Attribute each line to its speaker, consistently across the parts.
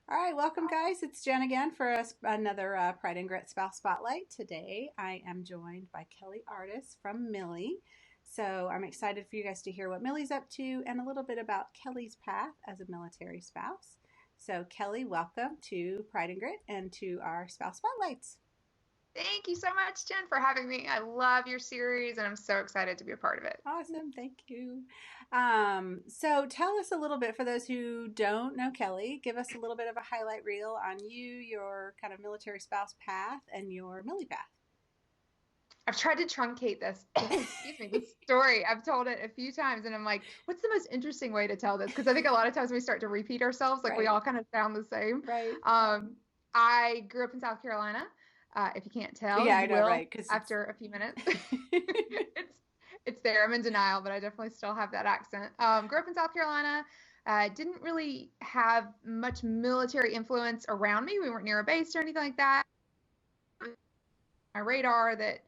Speaker 1: All right, welcome, guys. It's Jen again for another Pride and Grit Spouse Spotlight. Today, I am joined by Kellie Artis from MILLIE. So I'm excited for you guys to hear what MILLIE's up to and a little bit about Kellie's path as a military spouse. So, Kellie, welcome to Pride and Grit and to our Spouse Spotlights.
Speaker 2: Thank you so much, Jen, for having me. I love your series, and I'm so excited to be a part of it.
Speaker 1: Awesome, thank you. So tell us a little bit, for those who don't know Kellie, give us a little bit of a highlight reel on you, your kind of military spouse path, and your MILLIE path.
Speaker 2: I've tried to truncate this story. I've told it a few times, and I'm like, what's the most interesting way to tell this? Because I think a lot of times we start to repeat ourselves, like we all kind of sound the same.
Speaker 1: Right.
Speaker 2: I grew up in South Carolina. If you can't tell,
Speaker 1: yeah,
Speaker 2: you
Speaker 1: I know,
Speaker 2: will
Speaker 1: right?
Speaker 2: After a few minutes. It's there. I'm in denial, but I definitely still have that accent. Grew up in South Carolina. Didn't really have much military influence around me. We weren't near a base or anything like that. My radar that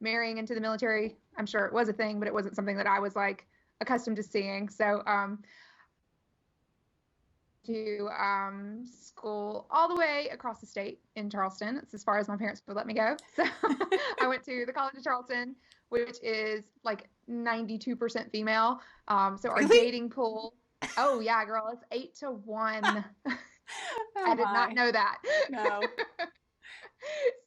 Speaker 2: marrying into the military, I'm sure it was a thing, but it wasn't something that I was like accustomed to seeing. So to school all the way across the state in Charleston. It's as far as my parents would let me go. So I went to the College of Charleston, which is like 92% female. So our dating pool, oh yeah, girl, it's 8-1. I did not know that.
Speaker 1: No.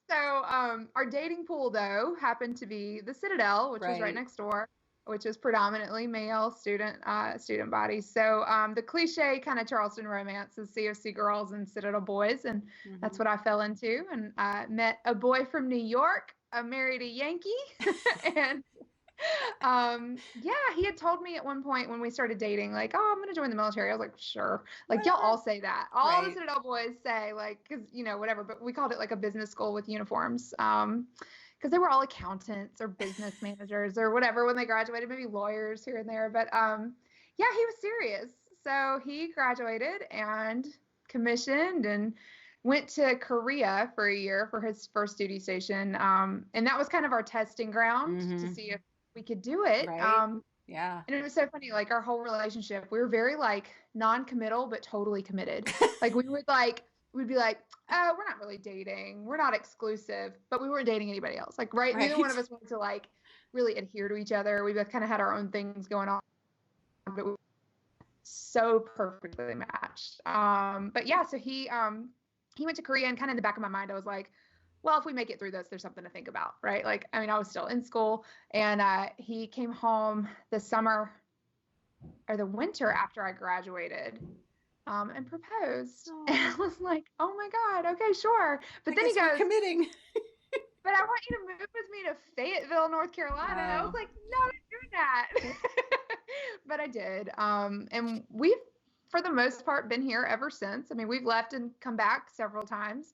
Speaker 2: So our dating pool, though, happened to be the Citadel, which was right next door, which is predominantly male student bodies. So the cliche kind of Charleston romance is COC girls and Citadel boys, and that's what I fell into. And I met a boy from New York. I married a Yankee, and yeah, he had told me at one point when we started dating, like, oh, I'm going to join the military. I was like, sure. Like, y'all all say that. All the Citadel boys say, like, because, whatever. But we called it like a business school with uniforms. Because they were all accountants or business managers or whatever when they graduated, maybe lawyers here and there. But yeah, he was serious. So he graduated and commissioned and went to Korea for a year for his first duty station. And that was kind of our testing ground to see if we could do it.
Speaker 1: Yeah.
Speaker 2: And it was so funny, like our whole relationship, we were very like non-committal, but totally committed. Like we'd be like, oh, we're not really dating. We're not exclusive, but we weren't dating anybody else. Like, neither one of us wanted to like really adhere to each other. We both kind of had our own things going on, but we were so perfectly matched. But yeah, so he went to Korea, and kind of in the back of my mind, I was like, well, if we make it through this, there's something to think about, right? Like, I mean, I was still in school, and he came home the summer or the winter after I graduated. And proposed. Oh. And I was like, oh my God, okay, sure. But then he goes,
Speaker 1: committing.
Speaker 2: But I want you to move with me to Fayetteville, North Carolina. And I was like, no, I'm not doing that. But I did. And we've, for the most part, been here ever since. I mean, we've left and come back several times.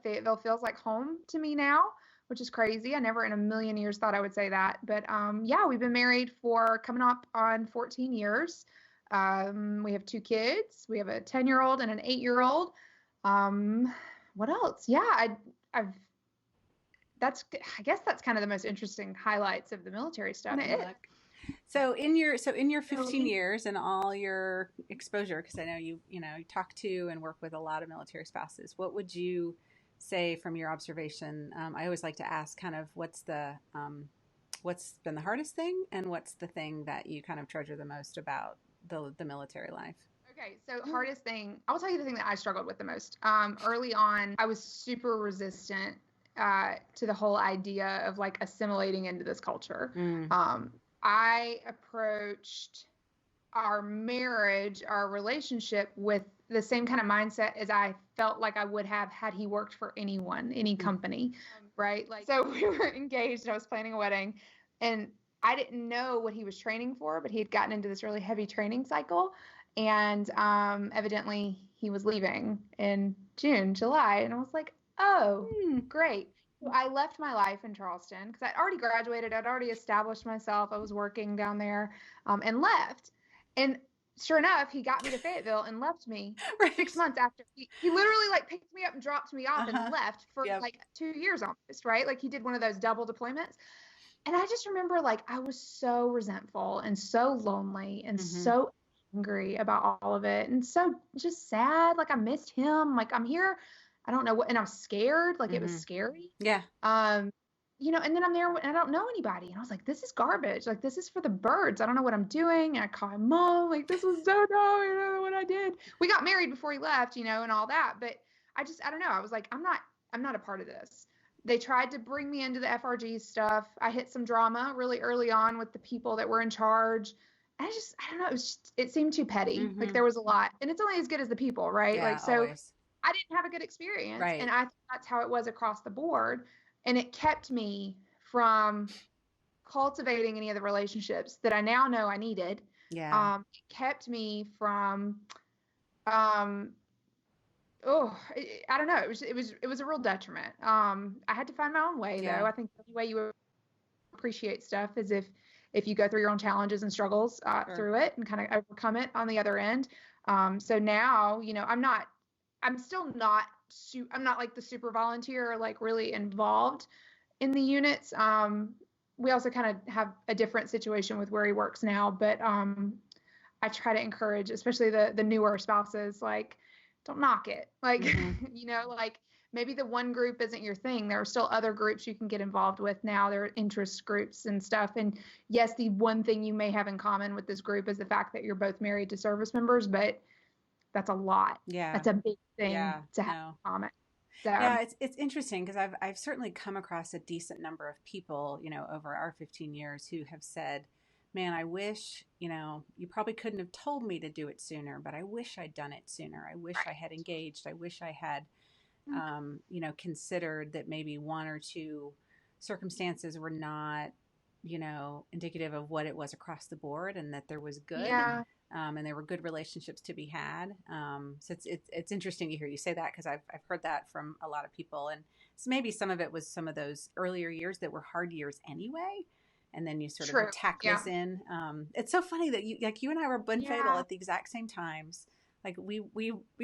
Speaker 2: Fayetteville feels like home to me now, which is crazy. I never in a million years thought I would say that. But yeah, we've been married for coming up on 14 years. We have 2 kids. We have a 10-year-old and an 8-year-old. What else? Yeah, I guess that's kind of the most interesting highlights of the military stuff.
Speaker 1: So in your 15 years and all your exposure, because I know you talk to and work with a lot of military spouses, what would you say from your observation? I always like to ask kind of what's been the hardest thing and what's the thing that you kind of treasure the most about the military life?
Speaker 2: Okay, so hardest thing, I'll tell you the thing that I struggled with the most. Early on, I was super resistant to the whole idea of like assimilating into this culture. I approached our marriage, our relationship with the same kind of mindset as I felt like I would have had he worked for anyone, any company, right? Like, so we were engaged, I was planning a wedding, and I didn't know what he was training for, but he had gotten into this really heavy training cycle. And evidently he was leaving in July. And I was like, oh, great. So I left my life in Charleston because I'd already graduated. I'd already established myself. I was working down there and left. And sure enough, he got me to Fayetteville and left me 6 months after. He literally like picked me up and dropped me off and left for like 2 years almost, right? Like he did one of those double deployments. And I just remember like I was so resentful and so lonely and so angry about all of it and so just sad. Like I missed him. Like I'm here. I don't know what, and I was scared. Like it was scary.
Speaker 1: Yeah.
Speaker 2: And then I'm there and I don't know anybody. And I was like, this is garbage. Like this is for the birds. I don't know what I'm doing. And I call my mom. Like this was so dumb. You know what I did. We got married before he left, and all that. But I don't know. I was like, I'm not a part of this. They tried to bring me into the FRG stuff. I hit some drama really early on with the people that were in charge. And I don't know. It seemed too petty. Like there was a lot, and it's only as good as the people, right?
Speaker 1: Yeah,
Speaker 2: like, so
Speaker 1: always.
Speaker 2: I didn't have a good experience.
Speaker 1: Right.
Speaker 2: And I think that's how it was across the board. And it kept me from cultivating any of the relationships that I now know I needed.
Speaker 1: Yeah.
Speaker 2: It kept me from, I don't know. It was a real detriment. I had to find my own way though. I think the only way you appreciate stuff is if you go through your own challenges and struggles through it and kind of overcome it on the other end. So now, I'm still not, I'm not like the super volunteer, or like really involved in the units. We also kind of have a different situation with where he works now, but I try to encourage, especially the newer spouses, like, don't knock it. Like, like maybe the one group isn't your thing. There are still other groups you can get involved with now. There are interest groups and stuff. And yes, the one thing you may have in common with this group is the fact that you're both married to service members, but that's a lot.
Speaker 1: Yeah.
Speaker 2: That's a big thing to have in common. So.
Speaker 1: Yeah, it's interesting because I've certainly come across a decent number of people, over our 15 years who have said, man, I wish, you probably couldn't have told me to do it sooner, but I wish I'd done it sooner. I wish I had engaged. I wish I had, considered that maybe one or two circumstances were not, indicative of what it was across the board, and that there was good.
Speaker 2: Yeah.
Speaker 1: And there were good relationships to be had. So it's interesting to hear you say that, because I've heard that from a lot of people, and so maybe some of it was some of those earlier years that were hard years anyway, and then you sort of tack this in. It's so funny that you and I were bun fatal at the exact same times. Like we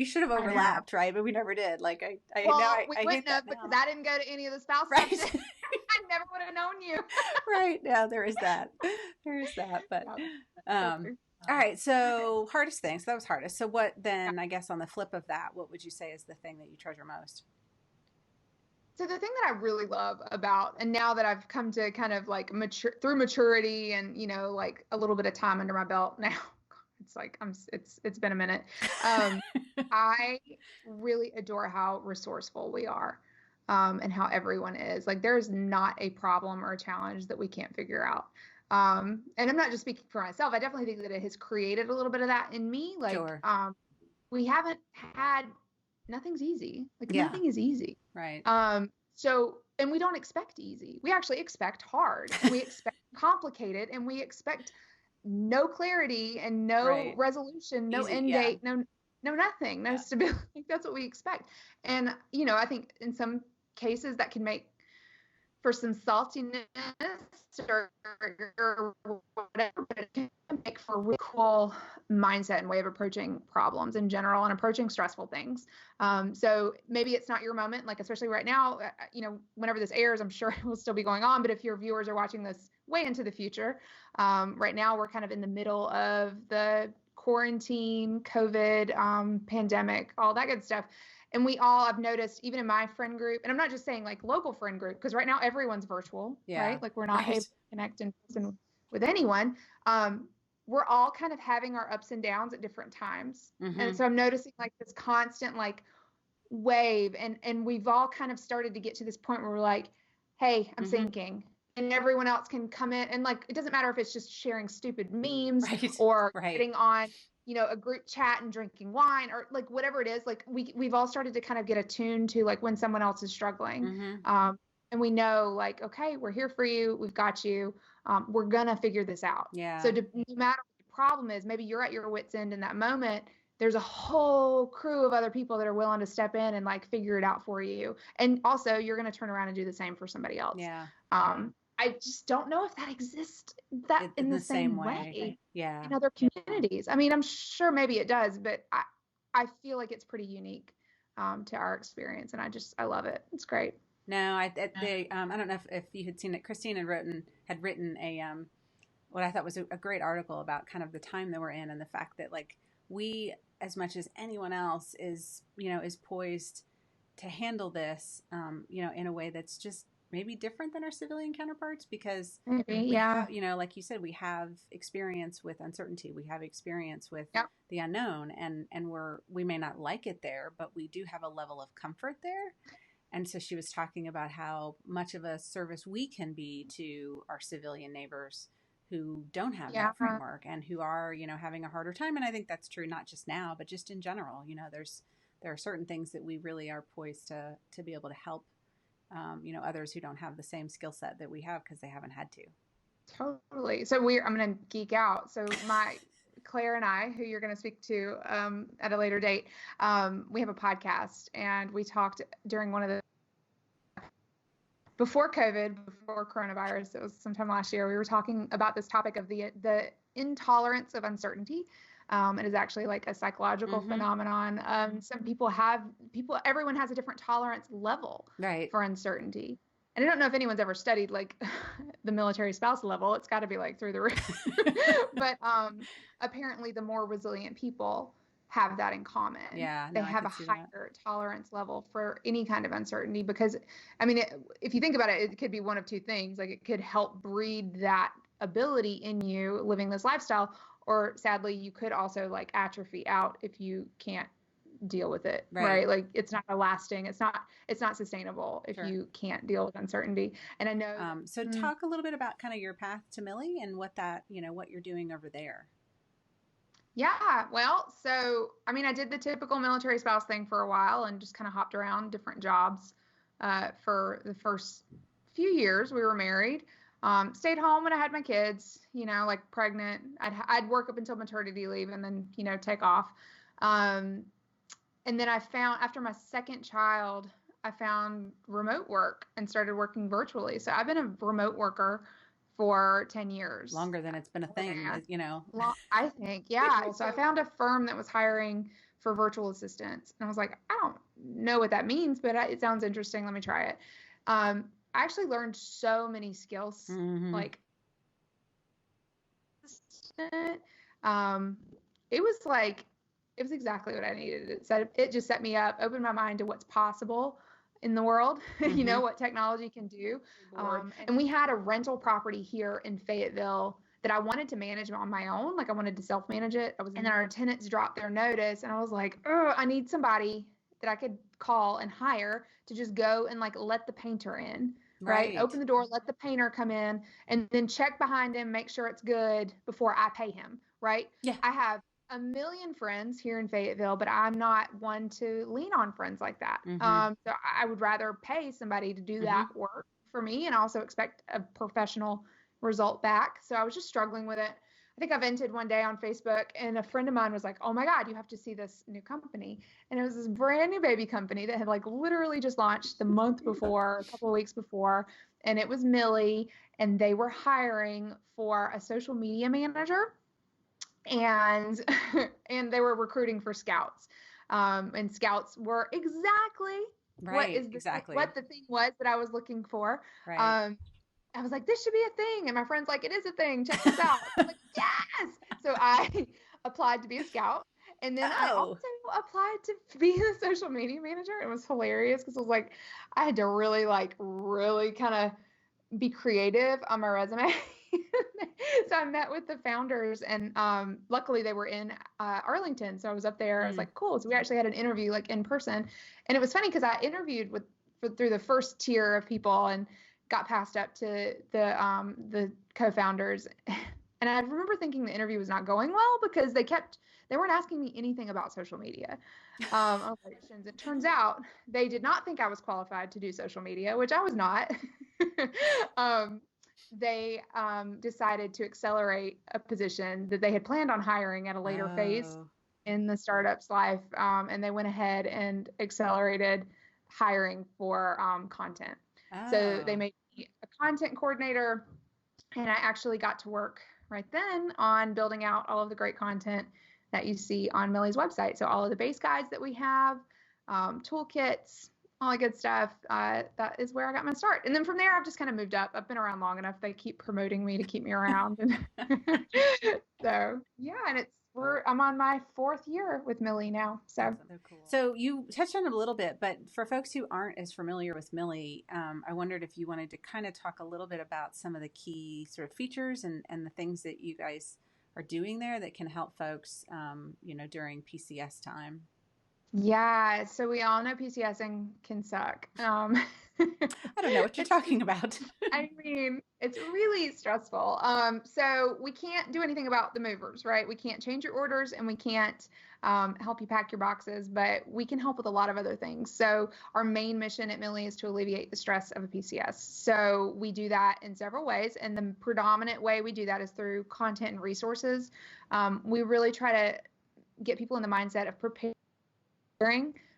Speaker 1: should have overlapped, right? But we never did. Like I
Speaker 2: wouldn't have, because I didn't go to any of the spouse
Speaker 1: right.
Speaker 2: I never would have known you.
Speaker 1: Right. Yeah, there is that. But all right, so hardest thing. So that was hardest. So what then, I guess on the flip of that, what would you say is the thing that you treasure most?
Speaker 2: So the thing that I really love about, and now that I've come to kind of like through maturity and, like a little bit of time under my belt now, it's like, it's been a minute. I really adore how resourceful we are, and how everyone is. Like there's not a problem or a challenge that we can't figure out. And I'm not just speaking for myself. I definitely think that it has created a little bit of that in me. Like, we haven't had, nothing's easy. Like nothing is easy.
Speaker 1: Right.
Speaker 2: And we don't expect easy. We actually expect hard. We expect complicated, and we expect no clarity and no resolution, no end date, no nothing, no stability. Like, that's what we expect. And, I think in some cases that can make for some saltiness or whatever, but it can make for a really cool mindset and way of approaching problems in general and approaching stressful things. So maybe it's not your moment, like especially right now, whenever this airs, I'm sure it will still be going on. But if your viewers are watching this way into the future, right now we're kind of in the middle of the quarantine, COVID, pandemic, all that good stuff. And I've noticed, even in my friend group, and I'm not just saying like local friend group, because right now everyone's virtual, right? Like we're not able to connect in person with anyone. We're all kind of having our ups and downs at different times. And so I'm noticing like this constant like wave, and we've all kind of started to get to this point where we're like, hey, I'm sinking. And everyone else can come in, and like, it doesn't matter if it's just sharing stupid memes or getting on, a group chat and drinking wine, or like whatever it is. Like we've all started to kind of get attuned to like when someone else is struggling. And we know like, okay, we're here for you. We've got you. We're going to figure this out.
Speaker 1: Yeah.
Speaker 2: So no matter what the problem is, maybe you're at your wit's end in that moment. There's a whole crew of other people that are willing to step in and like figure it out for you. And also you're going to turn around and do the same for somebody else.
Speaker 1: Yeah.
Speaker 2: I just don't know if that exists in the same way
Speaker 1: in
Speaker 2: other communities. I mean, I'm sure maybe it does, but I feel like it's pretty unique to our experience, and I love it. It's great.
Speaker 1: No, I don't know if you had seen it. Christine had written a what I thought was a great article about kind of the time that we're in and the fact that like we, as much as anyone else, is poised to handle this, in a way that's just maybe different than our civilian counterparts, because
Speaker 2: Maybe,
Speaker 1: we
Speaker 2: yeah.
Speaker 1: have, like you said, we have experience with uncertainty. We have experience with
Speaker 2: Yep.
Speaker 1: the unknown, and we may not like it there, but we do have a level of comfort there. And so she was talking about how much of a service we can be to our civilian neighbors who don't have
Speaker 2: Yeah.
Speaker 1: that framework and who are, having a harder time. And I think that's true, not just now, but just in general. There are certain things that we really are poised to be able to help, others who don't have the same skill set that we have because they haven't had to.
Speaker 2: Totally. So I'm going to geek out. So Claire and I, who you're going to speak to at a later date, we have a podcast, and we talked during one of the, before COVID, before coronavirus, it was sometime last year, we were talking about this topic of the intolerance of uncertainty. It is actually like a psychological phenomenon. Everyone has a different tolerance level for uncertainty. And I don't know if anyone's ever studied like the military spouse level. It's got to be like through the roof. But apparently the more resilient people have that in common.
Speaker 1: Yeah,
Speaker 2: they have a higher tolerance level for any kind of uncertainty, because, I mean, if you think about it, it could be one of two things. Like, it could help breed that ability in you living this lifestyle, or sadly, you could also like atrophy out if you can't deal with it, right? Like, it's not it's not sustainable if you can't deal with uncertainty. And I know.
Speaker 1: So talk a little bit about kind of your path to MILLIE and what you're doing over there.
Speaker 2: Yeah, well, so, I mean, I did the typical military spouse thing for a while and just kind of hopped around different jobs for the first few years we were married. Stayed home when I had my kids, like pregnant. I'd work up until maternity leave and then, take off. And then I found, after my second child, I found remote work and started working virtually. So I've been a remote worker for 10 years.
Speaker 1: Longer than it's been a thing,
Speaker 2: I think, yeah. So I found a firm that was hiring for virtual assistants. And I was like, I don't know what that means, but it sounds interesting. Let me try it. I actually learned so many skills, like, it was exactly what I needed. It just set me up, opened my mind to what's possible in the world, what technology can do. And we had a rental property here in Fayetteville that I wanted to manage on my own. Like, I wanted to self-manage it. And then our tenants dropped their notice, and I was like, oh, I need somebody that I could call and hire to just go and like let the painter in, right? Open the door, let the painter come in, and then check behind him, make sure it's good before I pay him, right? Yeah. I have a million friends here in Fayetteville, but I'm not one to lean on friends like that. So I would rather pay somebody to do that work for me and also expect a professional result back. So I was just struggling with it. I think I vented one day on Facebook, and a friend of mine was like, oh my God, you have to see this new company. And it was this brand new baby company that had like literally just launched the month before, a couple of weeks before. And it was MILLIE, and they were hiring for a social media manager. And they were recruiting for scouts. And scouts were exactly what the thing was that I was looking for. Right. I was like, this should be a thing. And my friend's like, it is a thing. Check this out. I'm like, yes. So I applied to be a scout. And then I also applied to be the social media manager. It was hilarious because it was like, I had to really kind of be creative on my resume. So I met with the founders, and luckily they were in Arlington. So I was up there. I was like, cool. So we actually had an interview like in person. And it was funny because I interviewed through the first tier of people and got passed up to the co-founders. And I remember thinking the interview was not going well because they weren't asking me anything about social media. It turns out they did not think I was qualified to do social media, which I was not. They decided to accelerate a position that they had planned on hiring at a later phase in the startup's life. And they went ahead and accelerated hiring for content. So they made me a content coordinator, and I actually got to work right then on building out all of the great content that you see on MILLIE's website. So all of the base guides that we have, toolkits, all that good stuff. That is where I got my start. And then from there, I've just kind of moved up. I've been around long enough. They keep promoting me to keep me around. And so, yeah, and I'm on my 4th year with MILLIE now. So,
Speaker 1: cool. So you touched on it a little bit, but for folks who aren't as familiar with MILLIE, I wondered if you wanted to kind of talk a little bit about some of the key sort of features and the things that you guys are doing there that can help folks, during PCS time.
Speaker 2: Yeah, so we all know PCSing can suck.
Speaker 1: I don't know what you're talking about.
Speaker 2: I mean, it's really stressful. So we can't do anything about the movers, right? We can't change your orders and we can't help you pack your boxes, but we can help with a lot of other things. So our main mission at MILLIE is to alleviate the stress of a PCS. So we do that in several ways. And the predominant way we do that is through content and resources. We really try to get people in the mindset of preparing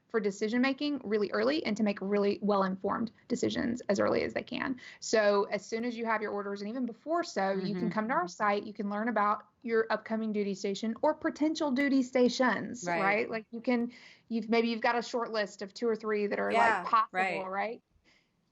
Speaker 2: for decision making really early and to make really well-informed decisions as early as they can. So as soon as you have your orders, and even before you can come to our site, you can learn about your upcoming duty station or potential duty stations, right? Like you've got a short list of 2 or 3 that are like possible, right?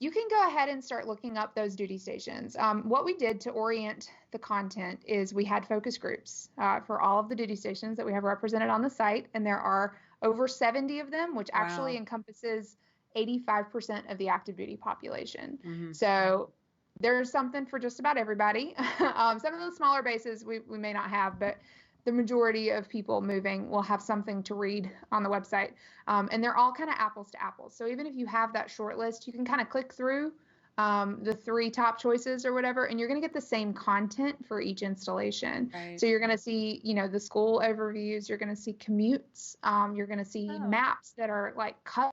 Speaker 2: You can go ahead and start looking up those duty stations. What we did to orient the content is we had focus groups for all of the duty stations that we have represented on the site, and there are over 70 of them, which actually encompasses 85% of the active duty population. Mm-hmm. So there's something for just about everybody. Some of the smaller bases we may not have, but the majority of people moving will have something to read on the website. And they're all kind of apples to apples. So even if you have that short list, you can kind of click through the 3 top choices or whatever, and you're going to get the same content for each installation. Right. So you're going to see, the school overviews, you're going to see commutes, you're going to see maps that are like cut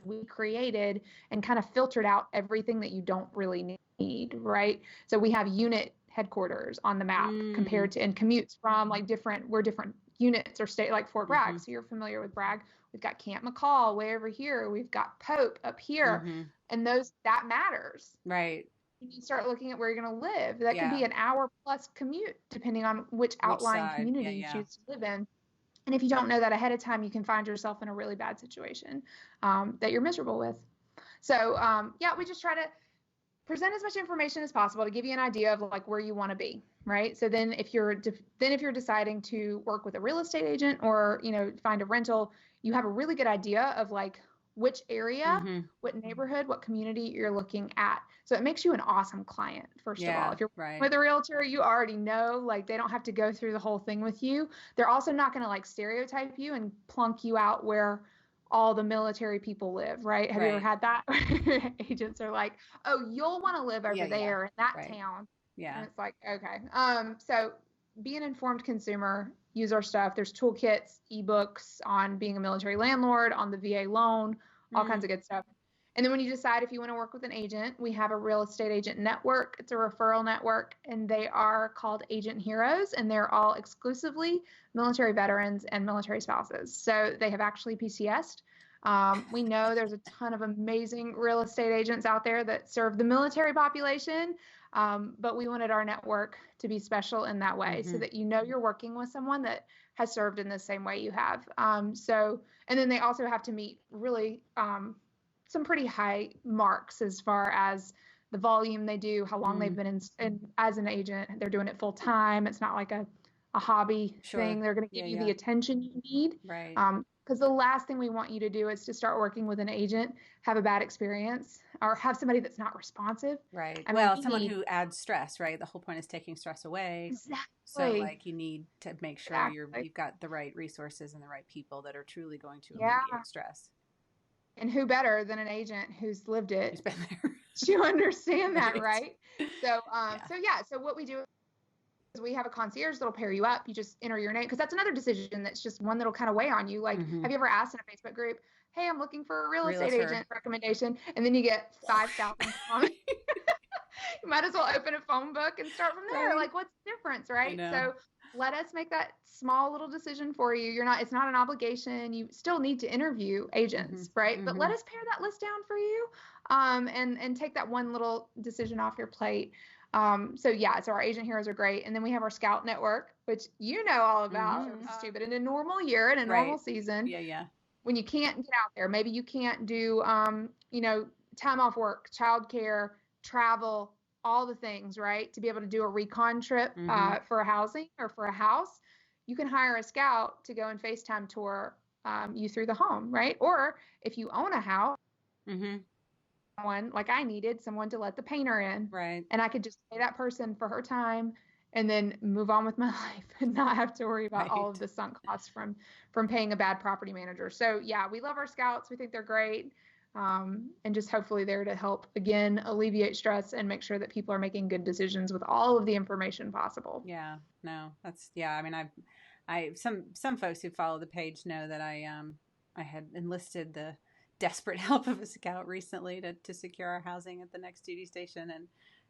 Speaker 2: we created and kind of filtered out everything that you don't really need, right? So we have unit headquarters on the map compared to, and commutes from like different units or state, like Fort Bragg. So you're familiar with Bragg. We've got Camp McCall way over here. We've got Pope up here. And that matters. Right. You start looking at where you're going to live. That could be an hour plus commute, depending on which outlying community you choose to live in. And if you don't know that ahead of time, you can find yourself in a really bad situation that you're miserable with. So, we just try to present as much information as possible to give you an idea of like where you want to be, right? So then if you're deciding to work with a real estate agent or, find a rental, you have a really good idea of like which area, what neighborhood, what community you're looking at. So it makes you an awesome client, first of all. If you're with a realtor, you already know, like they don't have to go through the whole thing with you. They're also not going to like stereotype you and plunk you out where all the military people live, right? Have you ever had that? Agents are like, oh, you'll want to live over there in that town. Yeah. And it's like, okay. So be an informed consumer, use our stuff. There's toolkits, ebooks on being a military landlord, on the VA loan, all kinds of good stuff. And then when you decide if you want to work with an agent, we have a real estate agent network. It's a referral network, and they are called AgentHeroes, and they're all exclusively military veterans and military spouses. So they have actually PCS'd. We know there's a ton of amazing real estate agents out there that serve the military population, but we wanted our network to be special in that way so that you're working with someone that has served in the same way you have. And then they also have to meet really some pretty high marks as far as the volume they do, how long they've been in as an agent. They're doing it full time. It's not like a hobby thing. They're going to give you the attention you need. Right. Because the last thing we want you to do is to start working with an agent, have a bad experience, or have somebody that's not responsive. Right.
Speaker 1: Someone who adds stress, right? The whole point is taking stress away. Exactly. So like you need to make sure you've got the right resources and the right people that are truly going to alleviate stress.
Speaker 2: And who better than an agent who's lived it?
Speaker 1: Who's been there.
Speaker 2: To understand that, right? So what we do is we have a concierge that'll pair you up. You just enter your name, because that's another decision that's just one that'll kind of weigh on you. Like, have you ever asked in a Facebook group, hey, I'm looking for a real estate agent recommendation, and then you get 5,000 comments. You might as well open a phone book and start from there. Like, what's the difference, right? So let us make that small little decision for you. It's not an obligation. You still need to interview agents, right? But let us pare that list down for you, and take that one little decision off your plate. So our agent heroes are great. And then we have our Scout network, which you know all about. Stupid. In a normal year, in a normal season, when you can't get out there, maybe you can't do, time off work, childcare, travel, all the things, right? To be able to do a recon trip for a housing or for a house, you can hire a scout to go and FaceTime tour you through the home, right? Or if you own a house, someone like I needed someone to let the painter in,
Speaker 1: right?
Speaker 2: And I could just pay that person for her time and then move on with my life and not have to worry about all of the sunk costs from paying a bad property manager. So yeah, we love our scouts. We think they're great. And just hopefully there to help, again, alleviate stress and make sure that people are making good decisions with all of the information possible.
Speaker 1: Yeah, no, I mean, some folks who follow the page know that I had enlisted the desperate help of a scout recently to secure our housing at the next duty station. And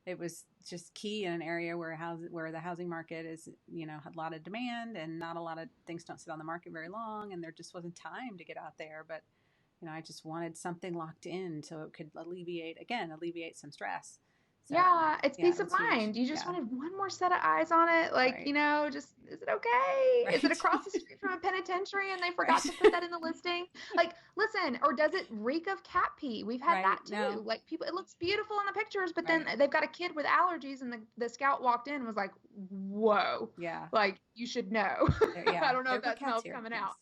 Speaker 1: it was just key in an area where the housing market is, had a lot of demand and not a lot of things don't sit on the market very long. And there just wasn't time to get out there. But I just wanted something locked in so it could alleviate some stress. So,
Speaker 2: it's peace of mind. You just wanted one more set of eyes on it. Like, just, is it okay? Right. Is it across the street from a penitentiary and they forgot to put that in the listing? Like, listen, or does it reek of cat pee? We've had that too. No. Like people, it looks beautiful in the pictures, but then they've got a kid with allergies and the scout walked in and was like, whoa. Yeah. Like, you should know. I don't know if that smell's coming out.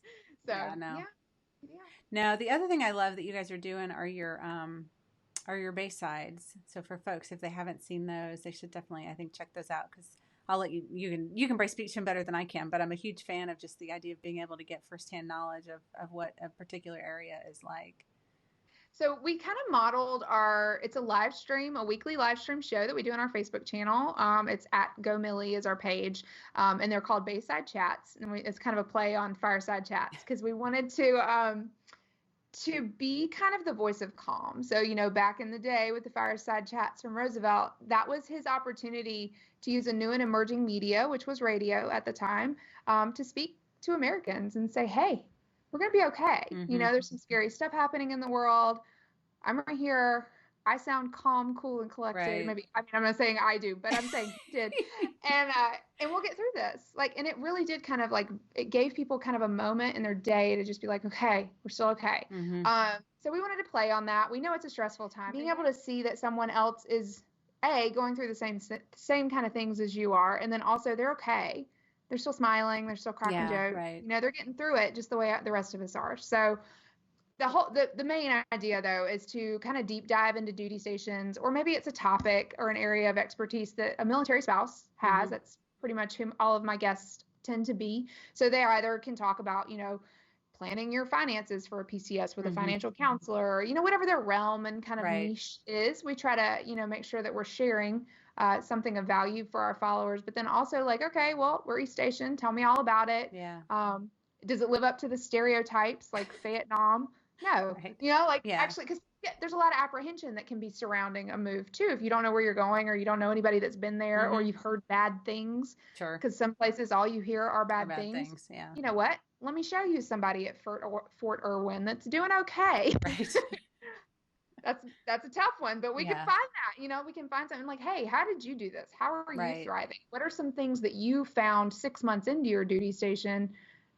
Speaker 2: So, yeah.
Speaker 1: Now, the other thing I love that you guys are doing are your Baysides. So for folks, if they haven't seen those, they should definitely, I think, check those out, because I'll let you can speak to them better than I can, but I'm a huge fan of just the idea of being able to get firsthand knowledge of what a particular area is like.
Speaker 2: So we kind of modeled it's a weekly live stream show that we do on our Facebook channel. It's at Go Millie is our page. And they're called Baseside Chats. And it's kind of a play on Fireside Chats, because we wanted to be kind of the voice of calm. So, back in the day with the Fireside Chats from Roosevelt, that was his opportunity to use a new and emerging media, which was radio at the time, to speak to Americans and say, hey, we're going to be okay. There's some scary stuff happening in the world. I'm right here. I sound calm, cool, and collected. Right. Maybe, I'm not saying I do, but I'm saying he did. And we'll get through this. And it really did kind of it gave people kind of a moment in their day to just be like, okay, we're still okay. So we wanted to play on that. We know it's a stressful time. Being able to see that someone else is going through the same kind of things as you are. And then also they're okay. They're still smiling. They're still cracking jokes. Right. They're getting through it just the way the rest of us are. So the main idea, though, is to kind of deep dive into duty stations, or maybe it's a topic or an area of expertise that a military spouse has. That's pretty much who all of my guests tend to be. So they either can talk about, planning your finances for a PCS with a financial counselor, or, whatever their realm and kind of niche is. We try to, make sure that we're sharing something of value for our followers, but then also okay, well, we're East Station. Tell me all about it. Yeah. Does it live up to the stereotypes like Vietnam? No. Right. Actually, because there's a lot of apprehension that can be surrounding a move too. If you don't know where you're going, or you don't know anybody that's been there, or you've heard bad things. Sure. Because some places all you hear are bad things. Yeah. You know what? Let me show you somebody at Fort Irwin that's doing okay. Right. That's a tough one, but we can find that. We can find something like, hey, how did you do this? How are you thriving? What are some things that you found 6 months into your duty station,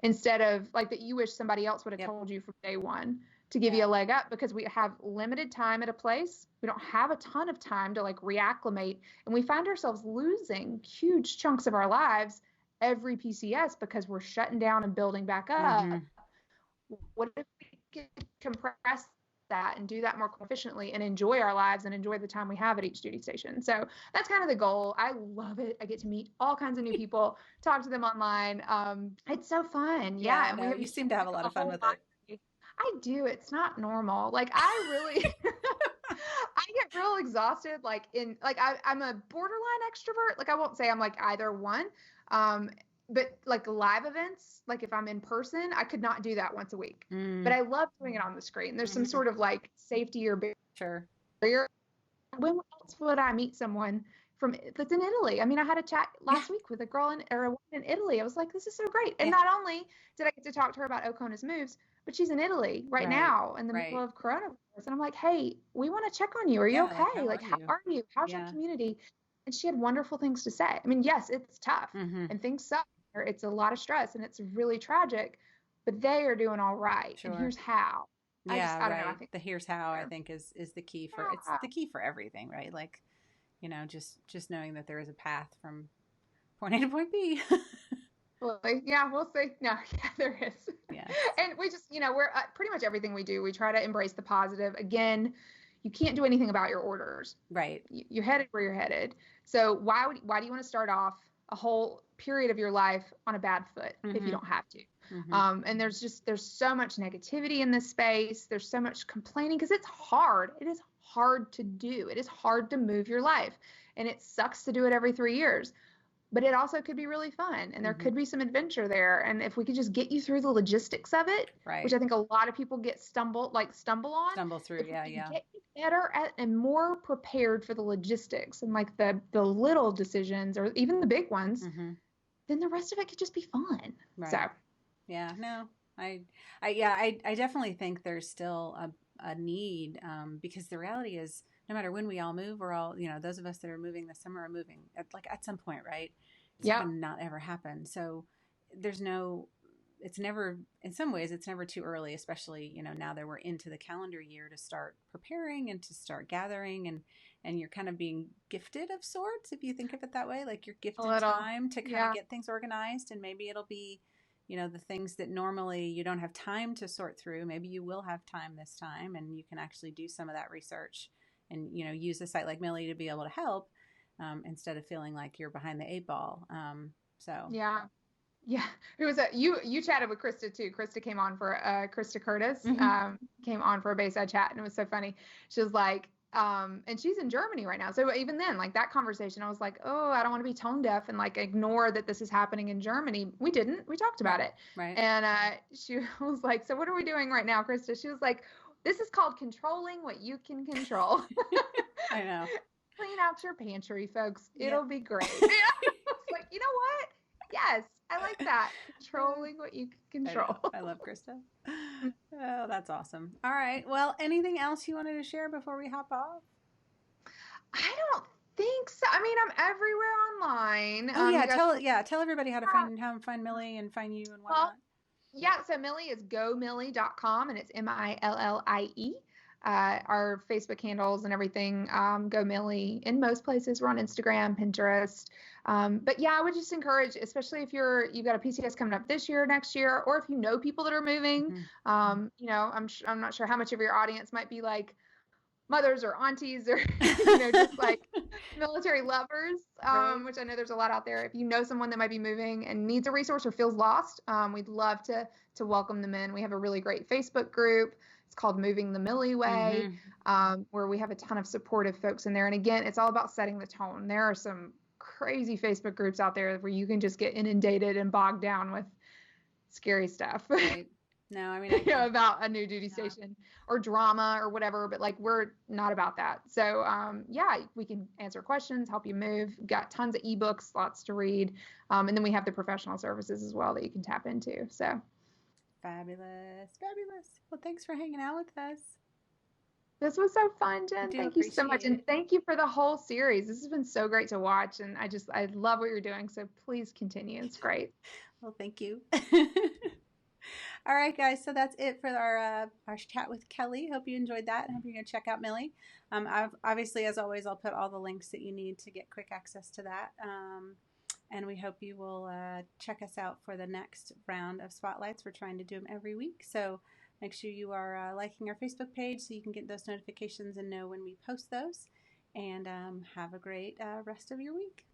Speaker 2: instead of that you wish somebody else would have told you from day one, to give you a leg up? Because we have limited time at a place. We don't have a ton of time to reacclimate, and we find ourselves losing huge chunks of our lives every PCS because we're shutting down and building back up. What if we could compress that and do that more efficiently and enjoy our lives and enjoy the time we have at each duty station? So that's kind of the goal. I love it. I get to meet all kinds of new people, talk to them online. It's so fun. Yeah.
Speaker 1: And you seem to have a lot of fun with it.
Speaker 2: I do. It's not normal. I really, I get real exhausted. I'm a borderline extrovert. I won't say I'm either one. But live events, if I'm in person, I could not do that once a week. But I love doing it on the screen. There's some sort of safety or barrier. When else would I meet someone that's in Italy? I mean, I had a chat last week with a woman in Italy. I was like, this is so great. And not only did I get to talk to her about Okona's moves, but she's in Italy right now in the middle of coronavirus. And I'm like, hey, we want to check on you. Are you okay? How are you? How's your community? And she had wonderful things to say. I mean, yes, it's tough and things suck. It's a lot of stress and it's really tragic, but they are doing all right.
Speaker 1: Sure.
Speaker 2: And here's how.
Speaker 1: Yeah,
Speaker 2: I don't know. I
Speaker 1: right.
Speaker 2: think
Speaker 1: The here's how, I think, is the key for, it's the key for everything, right? Like, you know, just knowing that there is a path from point A to point B.
Speaker 2: Yeah, we'll see. No, yeah, there is.
Speaker 1: Yes.
Speaker 2: And we just, we're pretty much everything we do, we try to embrace the positive. Again, you can't do anything about your orders.
Speaker 1: Right.
Speaker 2: You're headed where you're headed. So why do you want to start off a whole period of your life on a bad foot if you don't have to? And there's so much negativity in this space. There's so much complaining because it's hard. It is hard to do. It is hard to move your life, and it sucks to do it every 3 years. But it also could be really fun, and there could be some adventure there. And if we could just get you through the logistics of it,
Speaker 1: right,
Speaker 2: which I think a lot of people stumble through,
Speaker 1: yeah.
Speaker 2: Get you better at and more prepared for the logistics and like the little decisions or even the big ones, then the rest of it could just be fun.
Speaker 1: Right.
Speaker 2: So,
Speaker 1: yeah, no, I definitely think there's still a need, because the reality is, no matter when we all move, we're all, those of us that are moving this summer are moving at some point, right? It's going to not ever happen. So it's never, in some ways, it's never too early, especially, now that we're into the calendar year, to start preparing and to start gathering, and you're kind of being gifted of sorts, if you think of it that way, like you're gifted time to kind of get things organized, and maybe it'll be, the things that normally you don't have time to sort through, maybe you will have time this time, and you can actually do some of that research and, use a site like MILLIE to be able to help, instead of feeling like you're behind the 8 ball.
Speaker 2: Yeah. It was you chatted with Krista too. Krista came on for Krista Curtis, came on for a Baseside Chat, and it was so funny. She was like, and she's in Germany right now. So even then, like that conversation, I was like, oh, I don't want to be tone deaf and like ignore that this is happening in Germany. We didn't. We talked about it.
Speaker 1: Right.
Speaker 2: And she was like, so what are we doing right now, Krista? She was like, this is called controlling what you can control.
Speaker 1: I know.
Speaker 2: Clean out your pantry, folks. It'll be great. I was like, you know what? Yes, I like that. Controlling what you can control.
Speaker 1: I love Krista. Oh, that's awesome. All right. Well, anything else you wanted to share before we hop off?
Speaker 2: I don't think so. I mean, I'm everywhere online.
Speaker 1: Oh yeah, tell everybody how to find MILLIE and find you and whatnot.
Speaker 2: Yeah, so MILLIE is gomillie.com, and it's MILLIE. Our Facebook handles and everything, Go MILLIE in most places. We're on Instagram, Pinterest. But yeah, I would just encourage, especially if you've got a PCS coming up this year, next year, or if you know people that are moving. I'm not sure how much of your audience might be like mothers or aunties or just like military lovers, which I know there's a lot out there. If you know someone that might be moving and needs a resource or feels lost, we'd love to welcome them in. We have a really great Facebook group. It's called Moving the MILLIE Way, where we have a ton of supportive folks in there. And again, it's all about setting the tone. There are some crazy Facebook groups out there where you can just get inundated and bogged down with scary stuff.
Speaker 1: Right. No, I mean,
Speaker 2: about a new duty station or drama or whatever, but like, we're not about that. So, we can answer questions, help you move. We've got tons of ebooks, lots to read. And then we have the professional services as well that you can tap into. So
Speaker 1: fabulous. Well, thanks for hanging out with us.
Speaker 2: This was so fun, Jen. Thank you so much. And thank you for the whole series. This has been so great to watch. And I love what you're doing. So please continue. It's great.
Speaker 1: Well, thank you. All right, guys. So that's it for our chat with Kellie. Hope you enjoyed that, and hope you're going to check out MILLIE. Obviously, as always, I'll put all the links that you need to get quick access to that. And we hope you will check us out for the next round of spotlights. We're trying to do them every week. So make sure you are liking our Facebook page so you can get those notifications and know when we post those. And have a great rest of your week.